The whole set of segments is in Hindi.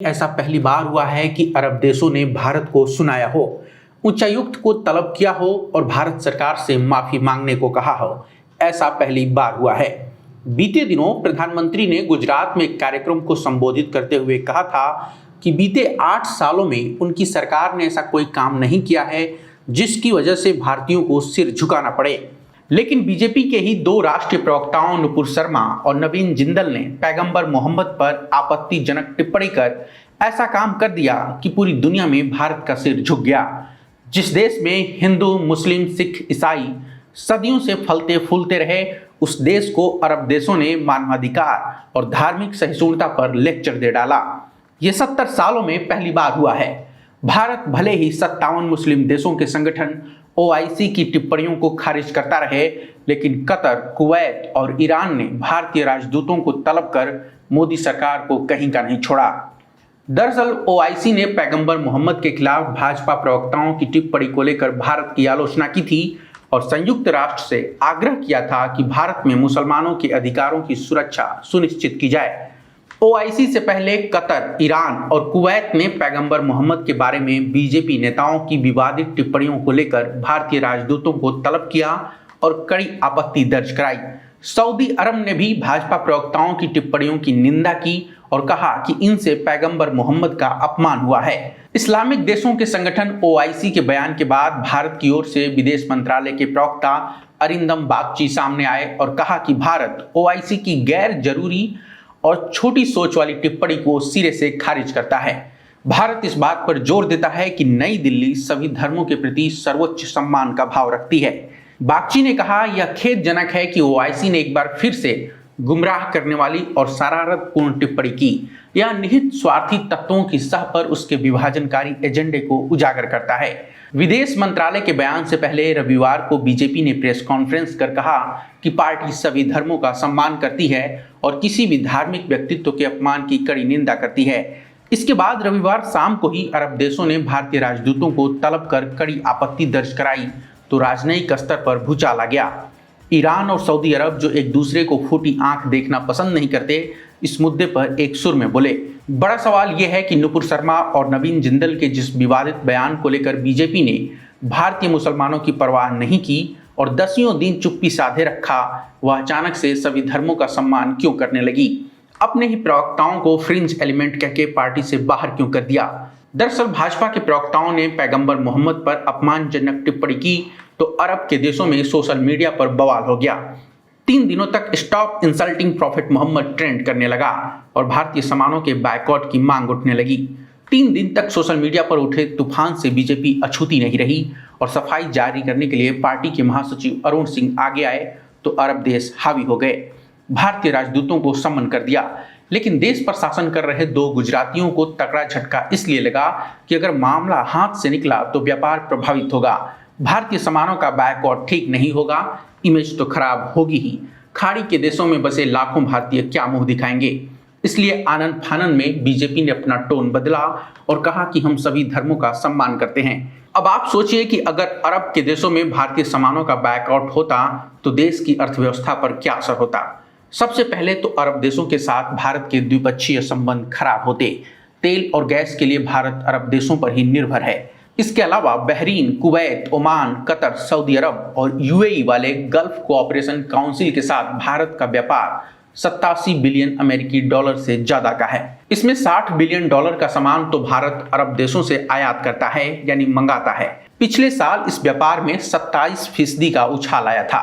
ऐसा पहली बार हुआ है कि अरब देशों ने भारत को सुनाया हो, उच्चायुक्त को तलब किया हो और भारत सरकार से माफी मांगने को कहा हो। ऐसा पहली बार हुआ है। बीते दिनों प्रधानमंत्री ने गुजरात में एक कार्यक्रम को संबोधित करते हुए कहा था कि बीते 8 सालों में उनकी सरकार ने ऐसा कोई काम नहीं किया है जिसकी वजह से भारतीयों को सिर झुकाना पड़े। लेकिन बीजेपी के ही दो राष्ट्रीय प्रवक्ताओं नुपुर शर्मा और नवीन जिंदल ने पैगंबर मोहम्मद पर आपत्तिजनक टिप्पणी कर ऐसा काम कर दिया कि पूरी दुनिया में भारत का सिर झुक गया। जिस देश में हिंदू, मुस्लिम, सिख, ईसाई सदियों से फलते फूलते रहे, उस देश को अरब देशों ने मानवाधिकार और धार्मिक सहिष्णुता पर लेक्चर दे डाला। ये 70 सालों में पहली बार हुआ है। भारत भले ही 57 मुस्लिम देशों के संगठन OIC की टिप्पणियों को खारिज करता रहे, लेकिन कतर, कुवैत और ईरान ने भारतीय राजदूतों को तलब कर मोदी सरकार को कहीं का नहीं छोड़ा। दरअसल OIC ने पैगंबर मोहम्मद के खिलाफ भाजपा प्रवक्ताओं की टिप्पणी को लेकर भारत की आलोचना की थी और संयुक्त राष्ट्र से आग्रह किया था कि भारत में मुसलमानों के अधिकारों की सुरक्षा सुनिश्चित की जाए। OIC से पहले कतर, ईरान और कुवैत ने पैगंबर मोहम्मद के बारे में बीजेपी नेताओं की विवादित टिप्पणियों को लेकर भारतीय राजदूतों को तलब किया और कड़ी आपत्ति दर्ज कराई। सऊदी अरब ने भी भाजपा प्रवक्ताओं की टिप्पणियों की निंदा की और कहा कि इनसे पैगंबर मोहम्मद का अपमान हुआ है। इस्लामिक देशों के संगठन OIC के बयान के बाद भारत की ओर से विदेश मंत्रालय के प्रवक्ता अरिंदम बागची सामने आए और कहा कि भारत OIC की गैर जरूरी और छोटी सोच वाली टिप्पणी को सिरे से खारिज करता है। भारत इस बात पर जोर देता है कि नई दिल्ली सभी धर्मों के प्रति सर्वोच्च सम्मान का भाव रखती है। बागची ने कहा, यह खेदजनक है कि OIC ने एक बार फिर से गुमराह करने वाली और शरारतपूर्ण टिप्पणी की। यह निहित स्वार्थी तत्वों की सह पर उसके विभाजनकारी एजेंडे को उजागर करता है। विदेश मंत्रालय के बयान से पहले रविवार को बीजेपी ने प्रेस कॉन्फ्रेंस कर कहा कि पार्टी सभी धर्मों का सम्मान करती है और किसी भी धार्मिक व्यक्तित्व के अपमान की कड़ी निंदा करती है। इसके बाद रविवार शाम को ही अरब देशों ने भारतीय राजदूतों को तलब कर कड़ी आपत्ति दर्ज कराई तो राजनयिक स्तर पर भूचाल आ गया। ईरान और सऊदी अरब, जो एक दूसरे को फूटी आंख देखना पसंद नहीं करते, इस मुद्दे पर एक सुर में बोले। बड़ा सवाल यह है कि नुपुर शर्मा और नवीन जिंदल के जिस विवादित बयान को लेकर बीजेपी ने भारतीय मुसलमानों की परवाह नहीं की और दसियों दिन चुप्पी साधे रखा, वह अचानक से सभी धर्मों का सम्मान क्यों करने लगी। अपने ही प्रवक्ताओं को फ्रिंज एलिमेंट कहकर पार्टी से बाहर क्यों कर दिया। दरअसल भाजपा के प्रवक्ताओं ने पैगंबर मोहम्मद पर अपमानजनक टिप्पणी की तो अरब के देशों में सोशल मीडिया पर बवाल हो गया। 3 दिनों तक stop insulting prophet Mohammad trend करने लगा और भारतीय सामानों के बायकॉट की मांग उठने लगी। 3 दिन तक सोशल मीडिया पर उठे तूफान से बीजेपी अछूती नहीं रही और सफाई जारी करने के लिए पार्टी के महासचिव अरुण सिंह आगे आए तो अरब देश हावी हो गए। भारतीय राजदूतों को सम्मन कर दिया, लेकिन देश पर शासन कर रहे 2 गुजरातियों को तगड़ा झटका इसलिए लगा कि अगर मामला हाथ से निकला तो व्यापार प्रभावित होगा, भारतीय सामानों का बायकॉट ठीक नहीं होगा, इमेज तो खराब होगी ही। खाड़ी के देशों में बसे लाखों भारतीय क्या मुंह दिखाएंगे। इसलिए आनन फानन में बीजेपी ने अपना टोन बदला और कहा कि हम सभी धर्मों का सम्मान करते हैं। अब आप सोचिए कि अगर अरब के देशों में भारतीय सामानों का बायकॉट होता तो देश की अर्थव्यवस्था पर क्या असर होता। सबसे पहले तो अरब देशों के साथ भारत के द्विपक्षीय संबंध खराब होते। तेल और गैस के लिए भारत अरब देशों पर ही निर्भर है। इसके अलावा Bahrain, Kuwait, Oman, Qatar, Saudi Arab और UAE वाले गल्फ कोऑपरेशन काउंसिल के साथ भारत का व्यापार 87 बिलियन अमेरिकी डॉलर से ज्यादा का है। इसमें 60 बिलियन डॉलर का सामान तो भारत अरब देशों से आयात करता है, यानी मंगाता है। पिछले साल इस व्यापार में 27% का उछाल आया था।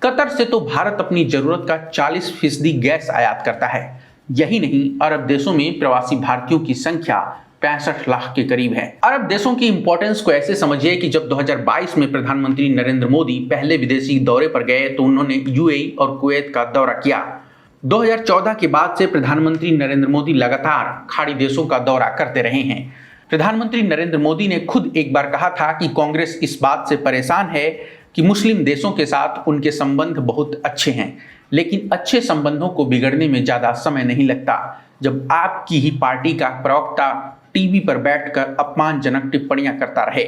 कतर से तो भारत अपनी जरूरत का 40% गैस आयात करता है। यही नहीं, अरब देशों में प्रवासी भारतीयों की संख्या 65 लाख के करीब है। अरब देशों की इंपॉर्टेंस को ऐसे समझिए कि जब 2022 में प्रधानमंत्री नरेंद्र मोदी पहले विदेशी दौरे पर गए तो उन्होंने UAE और कुवैत का दौरा किया। 2014 के बाद से प्रधानमंत्री नरेंद्र मोदी लगातार खाड़ी देशों का दौरा करते रहे हैं। प्रधानमंत्री नरेंद्र मोदी ने खुद एक बार कहा था कि कांग्रेस इस बात से परेशान है कि मुस्लिम देशों के साथ उनके संबंध बहुत अच्छे हैं, लेकिन अच्छे संबंधों को बिगड़ने में ज्यादा समय नहीं लगता। जब आपकी ही पार्टी का प्रवक्ता टीवी पर बैठकर अपमानजनक टिप्पणियां करता रहे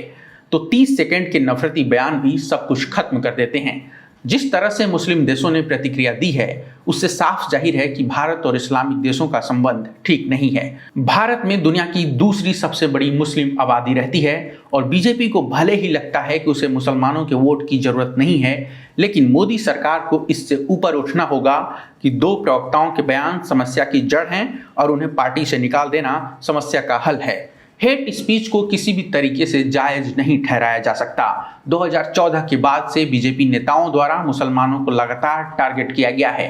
तो 30 सेकंड के नफरती बयान भी सब कुछ खत्म कर देते हैं। जिस तरह से मुस्लिम देशों ने प्रतिक्रिया दी है उससे साफ जाहिर है कि भारत और इस्लामिक देशों का संबंध ठीक नहीं है। भारत में दुनिया की दूसरी सबसे बड़ी मुस्लिम आबादी रहती है और बीजेपी को भले ही लगता है कि उसे मुसलमानों के वोट की जरूरत नहीं है, लेकिन मोदी सरकार को इससे ऊपर उठना होगा कि दो प्रवक्ताओं के बयान समस्या की जड़ हैं और उन्हें पार्टी से निकाल देना समस्या का हल है। हेट स्पीच को किसी भी तरीके से जायज नहीं ठहराया जा सकता। 2014 के बाद से बीजेपी नेताओं द्वारा मुसलमानों को लगातार टारगेट किया गया है।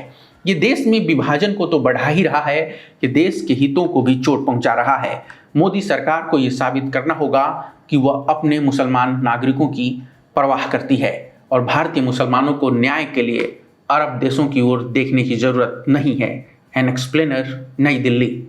ये देश में विभाजन को तो बढ़ा ही रहा है कि देश के हितों को भी चोट पहुंचा रहा है। मोदी सरकार को ये साबित करना होगा कि वह अपने मुसलमान नागरिकों की परवाह करती है और भारतीय मुसलमानों को न्याय के लिए अरब देशों की ओर देखने की जरूरत नहीं है। एन एक्सप्लेनर, नई दिल्ली।